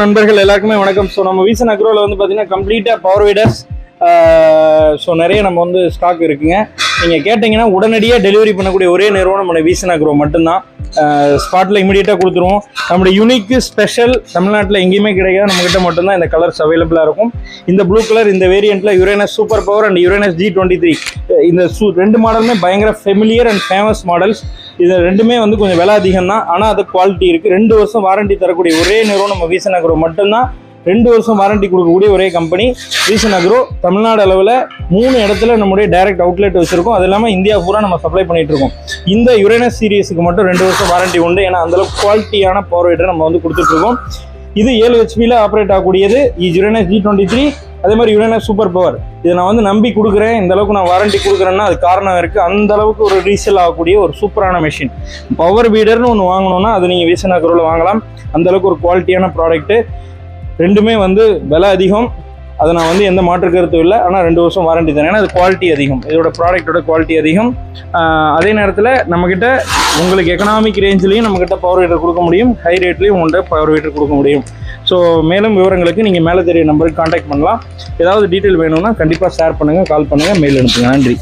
நண்பர்கள் எல்லாருக்குமே வணக்கம். ஸோ நம்ம வீசன் அக்ரோவில் வந்து பார்த்தீங்கன்னா கம்ப்ளீட்டாக பவர் வீடர்ஸ் ஸோ நிறைய நம்ம வந்து ஸ்டாக் இருக்குங்க. நீங்கள் கேட்டிங்கன்னா உடனடியாக டெலிவரி பண்ணக்கூடிய ஒரே நிறுவனம் நம்ம வீசன் அக்ரோ மட்டும்தான். ஸ்பாட்டில் இமீடியட்டாக கொடுத்துருவோம். நம்மளுடைய யூனிக்கு ஸ்பெஷல் தமிழ்நாட்டில் எங்கேயுமே கிடைக்காது, நம்மகிட்ட மட்டும்தான் இந்த கலர்ஸ் அவைலபிளாக இருக்கும். இந்த ப்ளூ கலர் இந்த வேரியண்ட்டில் Uranus super power and Uranus G23 இந்த ரெண்டு மாடலுமே பயங்கர ஃபெமிலியர் அண்ட் ஃபேமஸ் மாடல்ஸ். இது ரெண்டுமே வந்து கொஞ்சம் விலை அதிகம் தான், ஆனால் அது குவாலிட்டி இருக்குது. 2 வருஷம் வாரண்டி தரக்கூடிய ஒரே நிறுவனம் நம்ம வீசன் அக்ரோ மட்டும்தான். 2 வருஷம் வாரண்டி கொடுக்கக்கூடிய ஒரே கம்பெனி வீசன் அக்ரோ. தமிழ்நாடு அளவில் 3 இடத்துல நம்முடைய டைரக்ட் அவுட்லெட் வச்சிருக்கோம். அது இல்லாமல் இந்தியா பூரா நம்ம சப்ளை பண்ணிட்டு இருக்கோம். இந்த யுரேனஸ் சீரிஸுக்கு மட்டும் 2 வருஷம் வாரண்டி உண்டு. ஏன்னா அந்தளவுக்கு குவாலிட்டியான பவர் வீடரை நம்ம வந்து கொடுத்துட்ருக்கோம். இது 7 ஹெச்பியில் ஆப்ரேட் ஆகக்கூடியது யுரேனஸ் G23. அதே மாதிரி யுரேனஸ் சூப்பர் பவர். இதை நான் வந்து நம்பி கொடுக்குறேன், இந்த அளவுக்கு நான் வாரண்டி கொடுக்குறேன்னா அது காரணம் இருக்குது. அந்த அளவுக்கு ஒரு ரீசேல் ஆகக்கூடிய ஒரு சூப்பரான மெஷின். பவர் வீடர்னு ஒன்று வாங்கணும்னா அது நீங்கள் வீசன் அக்ரோவில் வாங்கலாம். அந்த அளவுக்கு ஒரு குவாலிட்டியான ப்ராடக்ட்டு. ரெண்டுமே வந்து விலை அதிகம், அதை நான் வந்து எந்த மாற்று கருத்தும் இல்லை. ஆனால் 2 வருஷம் வாரண்டி தானே, ஏன்னா அது குவாலிட்டி அதிகம், இதோட ப்ராடக்டோட குவாலிட்டி அதிகம். அதே நேரத்தில் நம்மக்கிட்ட உங்களுக்கு எக்கனாமிக் ரேஞ்சிலையும் நம்மக்கிட்ட பவர் வீடர் கொடுக்க முடியும், ஹை ரேட்லேயும் உங்கள்கிட்ட பவர் வீடர் கொடுக்க முடியும். ஸோ மேலும் விவரங்களுக்கு நீங்கள் மேலே தெரிய நம்பருக்கு கான்டாக்ட் பண்ணலாம். ஏதாவது டீட்டெயில் வேணும்னா கண்டிப்பாக ஷேர் பண்ணுங்கள், கால் பண்ணுங்கள், மெயில் அனுப்புங்க. நன்றி.